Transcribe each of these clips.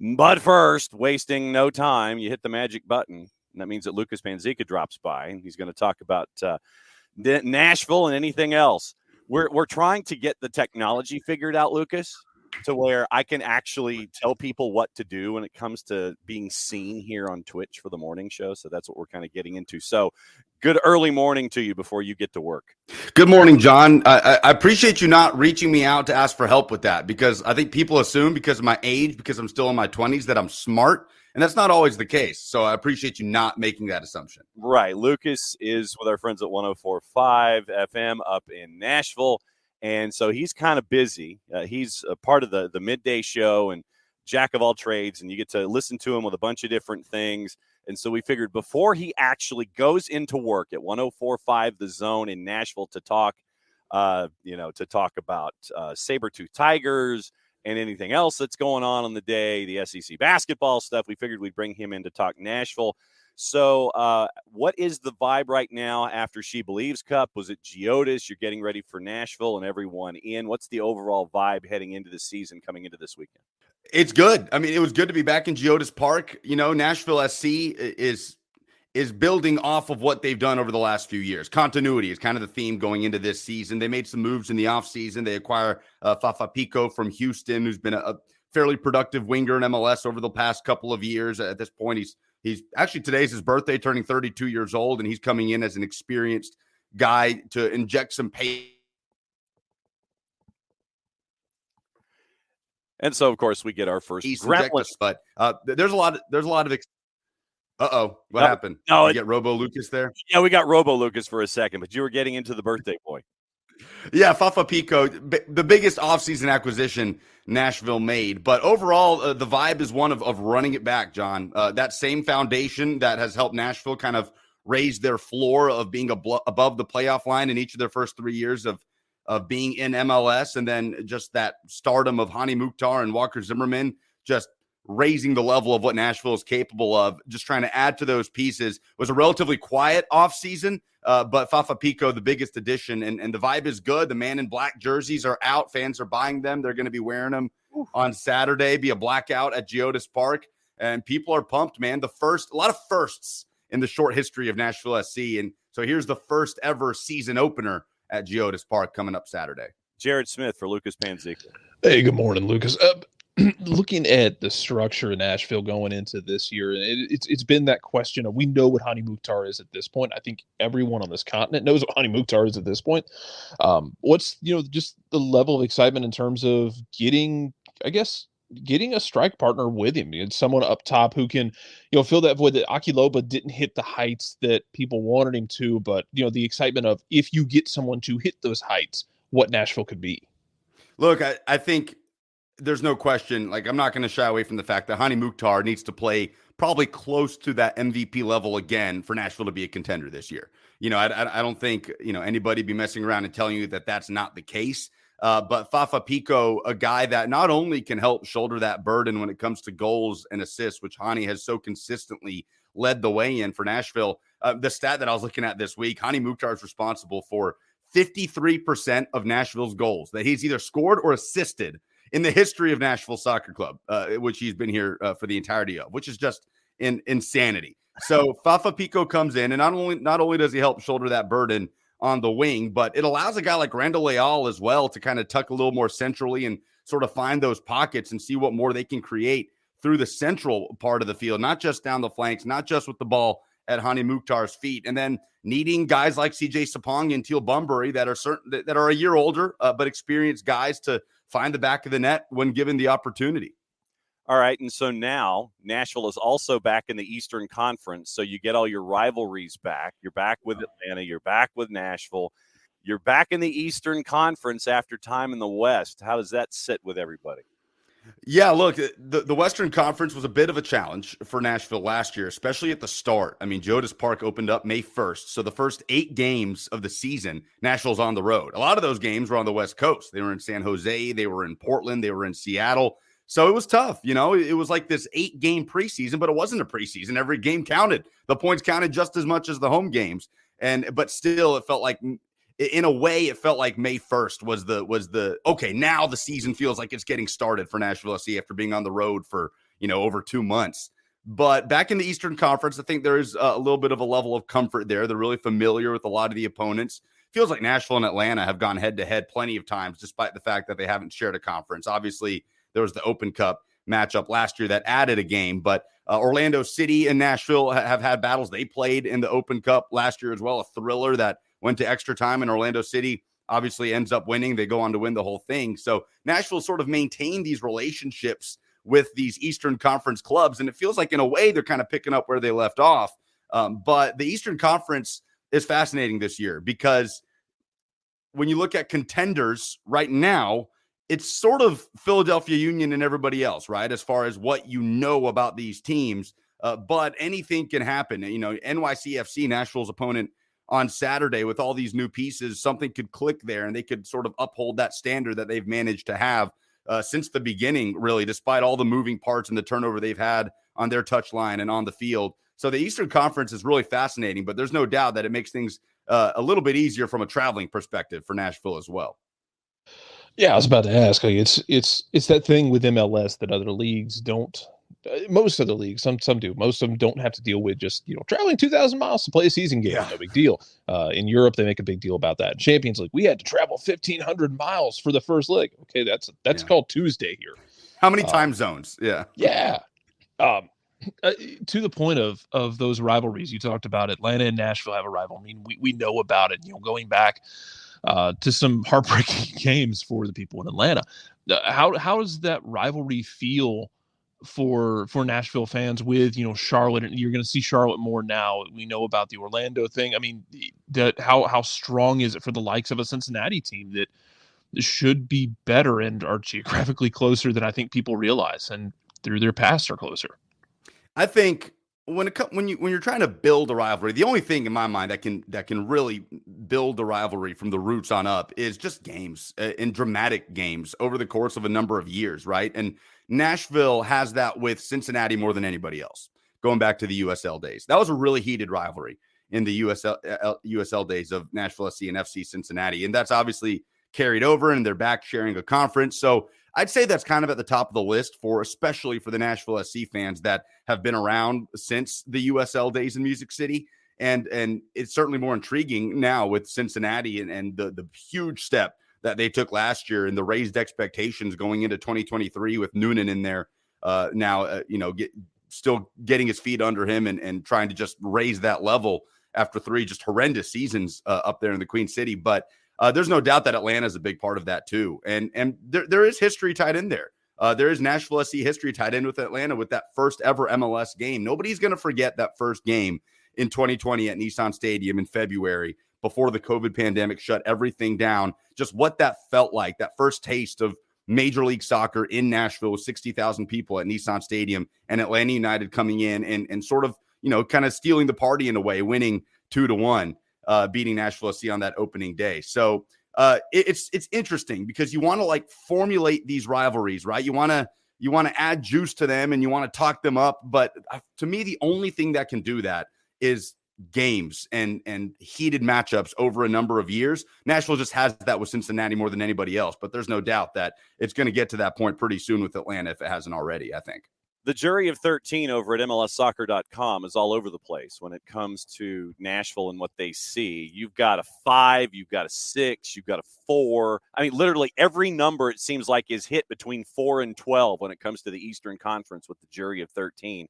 But first, wasting no time, you hit the magic button. And that means that Lucas Panzica drops by, and he's going to talk about Nashville and anything else. We're trying to get the technology figured out, Lucas, to where I can actually tell people what to do when it comes to being seen here on Twitch for the morning show. So that's what we're kind of getting into. So good early morning to you before you get to work. Good morning, John. I appreciate you not reaching me out to ask for help with that, because I think people assume because of my age, because I'm still in my 20s, that I'm smart. And that's not always the case. So I appreciate you not making that assumption. Right. Lucas is with our friends at 104.5 FM up in Nashville. And so he's kind of busy. He's a part of the midday show and jack of all trades. And you get to listen to him with a bunch of different things. And so we figured before he actually goes into work at 104.5 The Zone in Nashville to talk, about saber-tooth tigers and anything else that's going on the day, the SEC basketball stuff, we figured we'd bring him in to talk Nashville. So what is the vibe right now after She Believes Cup? Was it Geodis? You're getting ready for Nashville and everyone in. What's the overall vibe heading into the season coming into this weekend? It's good. I mean, it was good to be back in Geodis Park. You know, Nashville SC is building off of what they've done over the last few years. Continuity is kind of the theme going into this season. They made some moves in the offseason. They acquire Fafa Pico from Houston, who's been a fairly productive winger in MLS over the past couple of years. At this point, he's actually, today's his birthday, turning 32 years old, and he's coming in as an experienced guy to inject some pace. And so, of course, we get our first but there's a lot of what happened? No, you get Robo Lucas there? Yeah, we got Robo Lucas for a second, but you were getting into the birthday boy. Yeah, Fafa Pico, the biggest offseason acquisition Nashville made. But overall, the vibe is one of running it back, John. That same foundation that has helped Nashville kind of raise their floor of being above the playoff line in each of their first 3 years of being in MLS, and then just that stardom of Hani Mukhtar and Walker Zimmerman just raising the level of what Nashville is capable of, just trying to add to those pieces. It was a relatively quiet offseason, but Fafa Pico, the biggest addition, and the vibe is good. The man in black jerseys are out. Fans are buying them. They're going to be wearing them on Saturday, be a blackout at Geodis Park, and people are pumped, man. A lot of firsts in the short history of Nashville SC, and so here's the first ever season opener at Geodis Park coming up Saturday. Jared Smith for Lucas Panzica. Hey, good morning, Lucas. Looking at the structure of Nashville going into this year, it's been that question of, we know what Hani Mukhtar is at this point. I think everyone on this continent knows what Hani Mukhtar is at this point. What's just the level of excitement in terms of getting a strike partner with him? It's someone up top who can, fill that void that Akiloba didn't hit the heights that people wanted him to, but the excitement of, if you get someone to hit those heights, what Nashville could be. Look, I think there's no question. Like, I'm not going to shy away from the fact that Hani Mukhtar needs to play probably close to that MVP level again for Nashville to be a contender this year. I don't think, anybody be messing around and telling you that that's not the case. But Fafa Pico, a guy that not only can help shoulder that burden when it comes to goals and assists, which Hani has so consistently led the way in for Nashville. The stat that I was looking at this week, Hani Mukhtar is responsible for 53% of Nashville's goals that he's either scored or assisted in the history of Nashville Soccer Club, which he's been here for the entirety of, which is just insanity. So Fafa Pico comes in, and not only does he help shoulder that burden on the wing, but it allows a guy like Randall Leal as well to kind of tuck a little more centrally and sort of find those pockets and see what more they can create through the central part of the field, not just down the flanks, not just with the ball at Hani Mukhtar's feet. And then needing guys like CJ Sapong and Teal Bunbury that are a year older, but experienced guys to find the back of the net when given the opportunity. All right, and so now Nashville is also back in the Eastern Conference, so you get all your rivalries back. You're back with Atlanta. You're back with Nashville. You're back in the Eastern Conference after time in the West. How does that sit with everybody? Yeah, look, the Western Conference was a bit of a challenge for Nashville last year, especially at the start. I mean, Geodis Park opened up May 1st, so the first 8 games of the season, Nashville's on the road. A lot of those games were on the West Coast. They were in San Jose. They were in Portland. They were in Seattle. So it was tough. It was like this 8-game preseason, but it wasn't a preseason. Every game counted. The points counted just as much as the home games. But still, it felt like, in a way, it felt like May 1st was the okay, now the season feels like it's getting started for Nashville SC after being on the road for, over 2 months. But back in the Eastern Conference, I think there is a little bit of a level of comfort there. They're really familiar with a lot of the opponents. Feels like Nashville and Atlanta have gone head-to-head plenty of times, despite the fact that they haven't shared a conference. Obviously, there was the Open Cup matchup last year that added a game, but Orlando City and Nashville have had battles. They played in the Open Cup last year as well, a thriller that went to extra time, and Orlando City obviously ends up winning. They go on to win the whole thing. So Nashville sort of maintained these relationships with these Eastern Conference clubs, and it feels like in a way they're kind of picking up where they left off. But the Eastern Conference is fascinating this year because when you look at contenders right now, it's sort of Philadelphia Union and everybody else, right? As far as what you know about these teams, but anything can happen. NYCFC, Nashville's opponent on Saturday, with all these new pieces, something could click there and they could sort of uphold that standard that they've managed to have since the beginning, really, despite all the moving parts and the turnover they've had on their touchline and on the field. So the Eastern Conference is really fascinating, but there's no doubt that it makes things a little bit easier from a traveling perspective for Nashville as well. Yeah, I was about to ask. Like, it's that thing with MLS that other leagues don't. Most other leagues, some do. Most of them don't have to deal with just traveling 2,000 miles to play a season game. Yeah. No big deal. In Europe, they make a big deal about that. In Champions League, we had to travel 1,500 miles for the first leg. Okay, that's called Tuesday here. How many time zones? Yeah. Yeah. To the point of those rivalries, you talked about Atlanta and Nashville have a rivalry. I mean, we know about it. Going back to some heartbreaking games for the people in Atlanta. How does that rivalry feel for Nashville fans with Charlotte? And you're going to see Charlotte more now. We know about the Orlando thing. I mean, how strong is it for the likes of a Cincinnati team that should be better and are geographically closer than I think people realize, and through their past are closer? I think when you're trying to build a rivalry, the only thing in my mind that can really build the rivalry from the roots on up is just games and dramatic games over the course of a number of years, right? And Nashville has that with Cincinnati more than anybody else, going back to the USL days. That was a really heated rivalry in the USL days of Nashville SC and FC Cincinnati, and that's obviously carried over, and they're back sharing a conference. So I'd say that's kind of at the top of the list especially for the Nashville SC fans that have been around since the USL days in Music City. And it's certainly more intriguing now with Cincinnati and the huge step that they took last year and the raised expectations going into 2023 with Noonan in there still getting his feet under him and trying to just raise that level after 3 just horrendous seasons up there in the Queen City. But there's no doubt that Atlanta is a big part of that too. And there is history tied in there. There is Nashville SC history tied in with Atlanta with that first ever MLS game. Nobody's going to forget that first game in 2020 at Nissan Stadium in February before the COVID pandemic shut everything down. Just what that felt like, that first taste of Major League Soccer in Nashville with 60,000 people at Nissan Stadium and Atlanta United coming in and sort of, kind of stealing the party in a way, winning 2-1. Beating Nashville SC on that opening day. So it's interesting because you want to formulate these rivalries, right? You want to add juice to them and you want to talk them up. But to me, the only thing that can do that is games and heated matchups over a number of years. Nashville just has that with Cincinnati more than anybody else, but there's no doubt that it's going to get to that point pretty soon with Atlanta if it hasn't already, I think. The jury of 13 over at MLSsoccer.com is all over the place when it comes to Nashville and what they see. You've got a 5, you've got a 6, you've got a 4. I mean, literally every number it seems like is hit between 4 and 12 when it comes to the Eastern Conference with the jury of 13.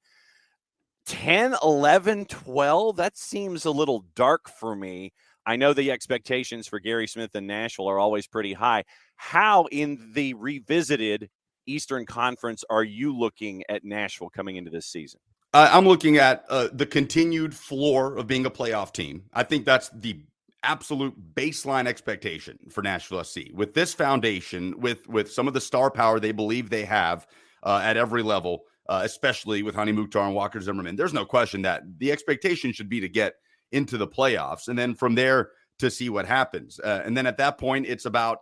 10, 11, 12, that seems a little dark for me. I know the expectations for Gary Smith and Nashville are always pretty high. How in the revisited Eastern Conference are you looking at Nashville coming into this season? I'm looking at the continued floor of being a playoff team. I think that's the absolute baseline expectation for Nashville SC. With this foundation, with some of the star power they believe they have at every level, especially with Hani Mukhtar and Walker Zimmerman, there's no question that the expectation should be to get into the playoffs. And then from there to see what happens. And then at that point, it's about,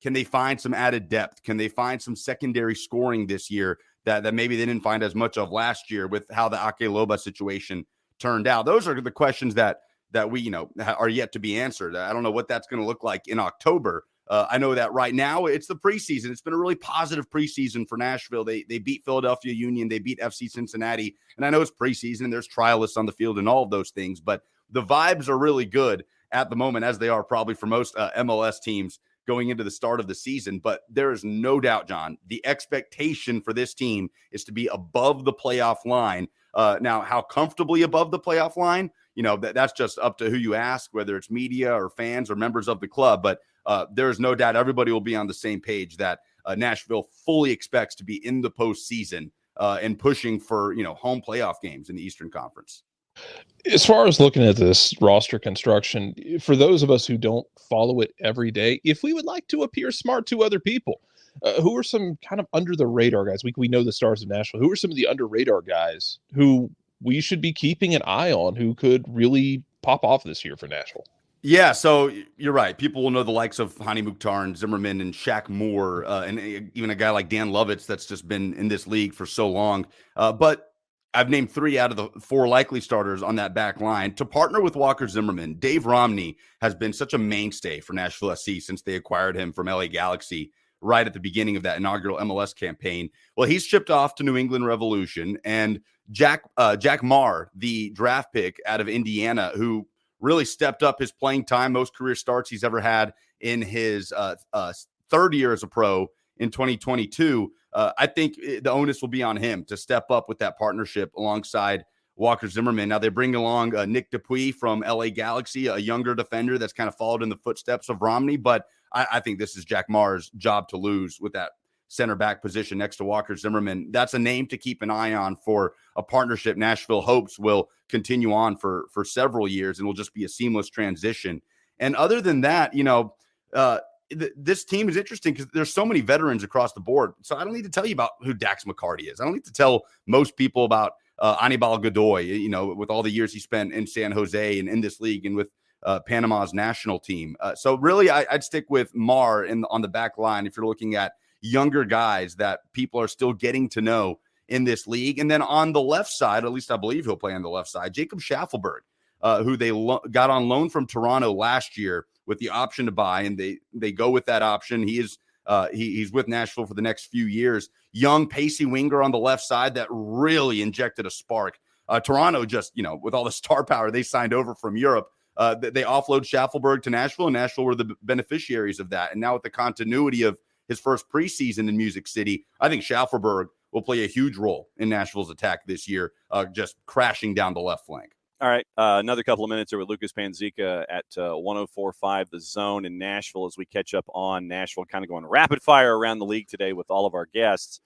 can they find some added depth? Can they find some secondary scoring this year that maybe they didn't find as much of last year with how the Ake Loba situation turned out? Those are the questions that we, are yet to be answered. I don't know what that's going to look like in October, I know that right now it's the preseason. It's been a really positive preseason for Nashville. They beat Philadelphia Union. They beat FC Cincinnati. And I know it's preseason and there's trialists on the field and all of those things, but the vibes are really good at the moment, as they are probably for most MLS teams going into the start of the season. But there is no doubt, John, the expectation for this team is to be above the playoff line. Now, how comfortably above the playoff line, that's just up to who you ask, whether it's media or fans or members of the club. But there is no doubt everybody will be on the same page that Nashville fully expects to be in the postseason and pushing for, home playoff games in the Eastern Conference. As far as looking at this roster construction, for those of us who don't follow it every day, if we would like to appear smart to other people, who are some kind of under the radar guys? We know the stars of Nashville. Who are some of the under radar guys who we should be keeping an eye on who could really pop off this year for Nashville? Yeah, so you're right. People will know the likes of Hani Mukhtar and Zimmerman and Shaq Moore, and even a guy like Dan Lovitz that's just been in this league for so long. But I've named 3 out of the 4 likely starters on that back line. To partner with Walker Zimmerman, Dave Romney has been such a mainstay for Nashville SC since they acquired him from LA Galaxy right at the beginning of that inaugural MLS campaign. Well, he's shipped off to New England Revolution, and Jack Marr, the draft pick out of Indiana, who really stepped up his playing time, most career starts he's ever had in his third year as a pro in 2022. I think the onus will be on him to step up with that partnership alongside Walker Zimmerman. Now they bring along Nick Dupuis from LA Galaxy, a younger defender that's kind of followed in the footsteps of Romney. But I think this is Jack Marr's job to lose with that center back position next to Walker Zimmerman. That's a name to keep an eye on for a partnership Nashville hopes will continue on for several years and will just be a seamless transition. And other than that, this team is interesting because there's so many veterans across the board. So I don't need to tell you about who Dax McCarty is. I don't need to tell most people about Anibal Godoy, with all the years he spent in San Jose and in this league and with Panama's national team. So really, I'd stick with Marr on the back line if you're looking at younger guys that people are still getting to know in this league. And then on the left side, at least I believe he'll play on the left side, Jacob Schaffelberg, who they got on loan from Toronto last year with the option to buy, and they go with that option. He's with Nashville for the next few years. Young, pacey winger on the left side that really injected a spark. Toronto just, with all the star power they signed over from Europe, they offload Schaffelberg to Nashville, and Nashville were the beneficiaries of that. And now with the continuity of his first preseason in Music City, I think Schaffelberg will play a huge role in Nashville's attack this year, just crashing down the left flank. All right, another couple of minutes here with Lucas Panzica at 104.5 The Zone in Nashville as we catch up on Nashville, kind of going rapid fire around the league today with all of our guests.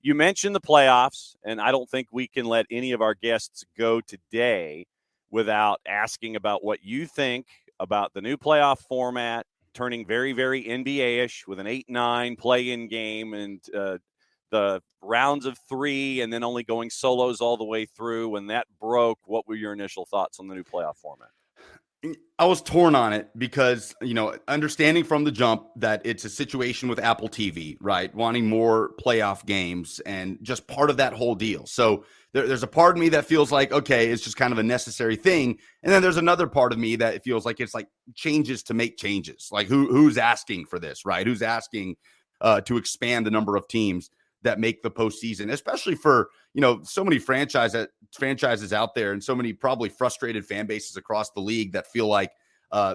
You mentioned the playoffs, and I don't think we can let any of our guests go today without asking about what you think about the new playoff format, turning very, very NBA-ish with an 8-9 play-in game and the rounds of 3 and then only going solos all the way through. When that broke, what were your initial thoughts on the new playoff format? I was torn on it because, understanding from the jump that it's a situation with Apple TV, right? Wanting more playoff games and just part of that whole deal. So there's a part of me that feels like, okay, it's just kind of a necessary thing. And then there's another part of me that feels like it's like changes to make changes. Like who's asking for this, right? Who's asking to expand the number of teams that make the postseason, especially for, so many franchises out there and so many probably frustrated fan bases across the league that feel like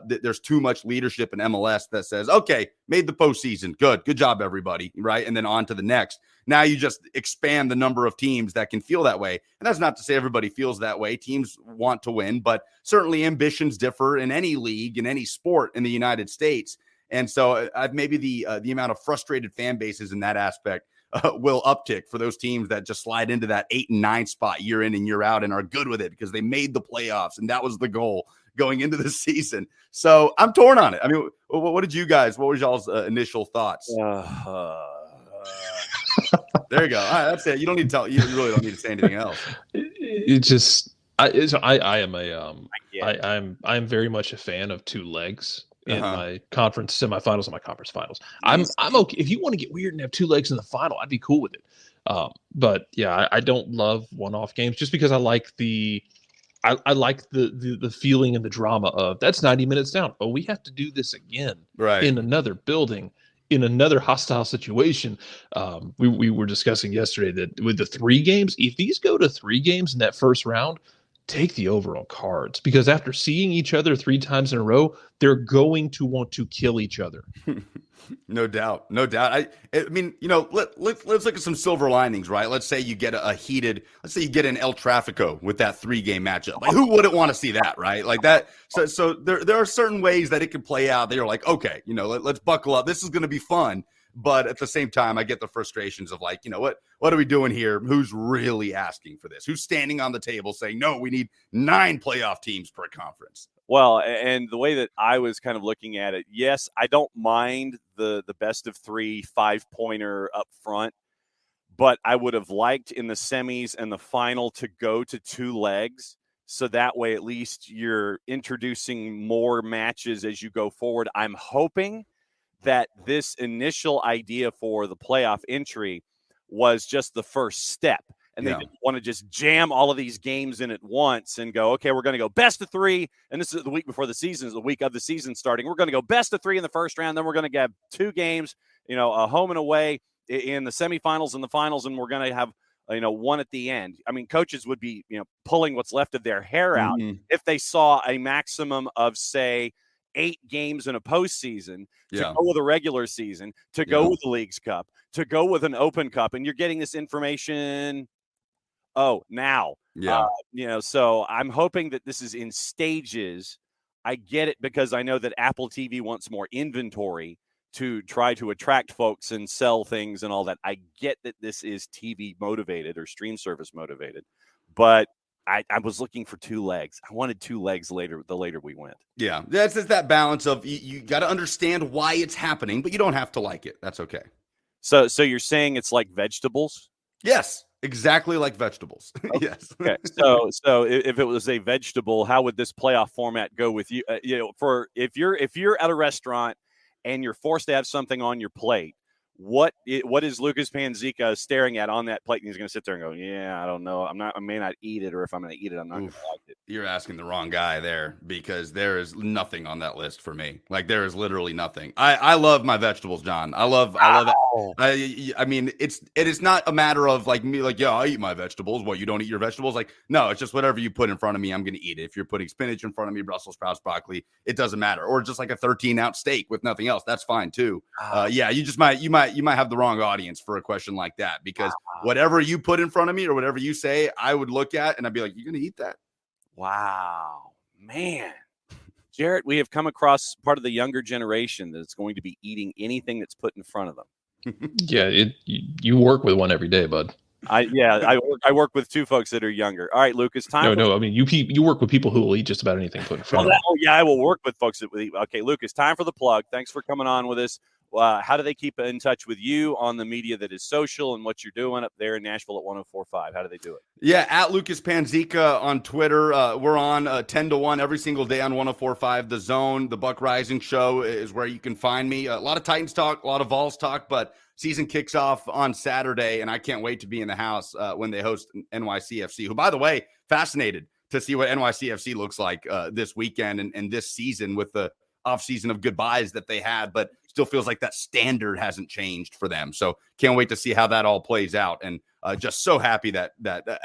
there's too much leadership in MLS that says, okay, made the postseason. Good job, everybody. Right. And then on to the next. Now you just expand the number of teams that can feel that way. And that's not to say everybody feels that way. Teams want to win, but certainly ambitions differ in any league, in any sport in the United States. And so maybe the amount of frustrated fan bases in that aspect will uptick for those teams that just slide into that 8 and 9 spot year in and year out and are good with it because they made the playoffs and that was the goal going into the season. So I'm torn on it. I mean, what was y'all's initial thoughts? There you go. All right, that's it. You don't need to tell. You really don't need to say anything else. I'm very much a fan of 2 legs in my conference semifinals and my conference finals. I'm okay if you want to get weird and have 2 legs in the final. I'd be cool with it. But yeah, I don't love one-off games just because I like the I like the feeling and the drama of that's 90 minutes down. Oh, we have to do this again Right. in another building, in another hostile situation. We were discussing yesterday that with the 3 games, if these go to 3 games in that first round, take the over on cards, because after seeing each other 3 times in a row, they're going to want to kill each other. No doubt. No doubt. I mean, let's look at some silver linings, right? Let's say you get let's say you get an El Trafico with that 3-game matchup. Like, who wouldn't want to see that, right? Like that. So there are certain ways that it can play out that you're like, okay, let's buckle up. This is going to be fun. But at the same time, I get the frustrations of like, what are we doing here? Who's really asking for this? Who's standing on the table saying, no, we need 9 playoff teams per conference? Well, and the way that I was kind of looking at it, yes, I don't mind the best of 3 5-pointer up front, but I would have liked in the semis and the final to go to 2 legs. So that way, at least you're introducing more matches as you go forward. I'm hoping that this initial idea for the playoff entry was just the first step. And they didn't want to just jam all of these games in at once and go, okay, we're going to go best of 3. And this is the week before the season, is the week of the season starting. We're going to go best of 3 in the first round. Then we're going to get 2 games, a home and away in the semifinals and the finals. And we're going to have, 1 at the end. I mean, coaches would be, pulling what's left of their hair out if they saw a maximum of, say, 8 games in a postseason to go with a regular season, to go with the Leagues Cup, to go with an Open Cup. And you're getting this information now. So I'm hoping that this is in stages. I get it, because I know that Apple TV wants more inventory to try to attract folks and sell things and all that. I get that this is TV motivated or stream service motivated, but I was looking for 2 legs. I wanted 2 legs later, the later we went. Yeah, that's that balance of you got to understand why it's happening, but you don't have to like it. That's okay. So you're saying it's like vegetables? Yes. Exactly like vegetables. Okay. Yes. Okay. So if it was a vegetable, how would this playoff format go with you? For if you're at a restaurant and you're forced to have something on your plate, what is Lucas Panzica staring at on that plate? And he's going to sit there and go, yeah, I don't know. I may not eat it, or if I'm going to eat it, I'm not going to like it. You're asking the wrong guy there, because there is nothing on that list for me. Like, there is literally nothing. I love my vegetables, John. I love it. I mean, it is not a matter of like me, like, yeah, I eat my vegetables. What, you don't eat your vegetables? Like, no, it's just whatever you put in front of me, I'm going to eat it. If you're putting spinach in front of me, Brussels sprouts, broccoli, it doesn't matter. Or just like a 13-ounce steak with nothing else, that's fine too. You might have the wrong audience for a question like that, because whatever you put in front of me or whatever you say, I would look at and I'd be like, you're going to eat that? Wow, man. Jarrett, we have come across part of the younger generation that's going to be eating anything that's put in front of them. Yeah, you work with one every day, bud. I work with 2 folks that are younger. All right, Lucas, time. No. I mean, you work with people who will eat just about anything put in front of them. I will work with folks that will eat. Okay, Lucas, time for the plug. Thanks for coming on with us. How do they keep in touch with you on the media that is social and what you're doing up there in Nashville at 104.5? How do they do it? Yeah, at Lucas Panzica on Twitter. We're on 10 to 1 every single day on 104.5. The Zone, the Buck Rising Show is where you can find me. A lot of Titans talk, a lot of Vols talk, but season kicks off on Saturday, and I can't wait to be in the house when they host NYCFC, who, by the way, fascinated to see what NYCFC looks like this weekend and this season with the offseason of goodbyes that they had, but still feels like that standard hasn't changed for them. So can't wait to see how that all plays out. And just so happy that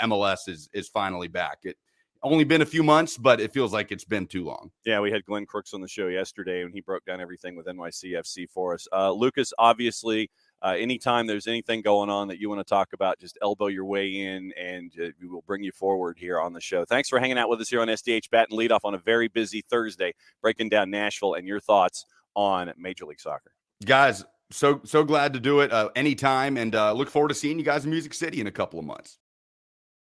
MLS is finally back. It only been a few months, but it feels like it's been too long. Yeah, we had Glenn Crooks on the show yesterday, and he broke down everything with NYCFC for us. Lucas, obviously, anytime there's anything going on that you want to talk about, just elbow your way in, and we will bring you forward here on the show. Thanks for hanging out with us here on SDH Bat and Leadoff on a very busy Thursday, breaking down Nashville and your thoughts on Major League Soccer. Guys, so glad to do it anytime, and look forward to seeing you guys in Music City in a couple of months.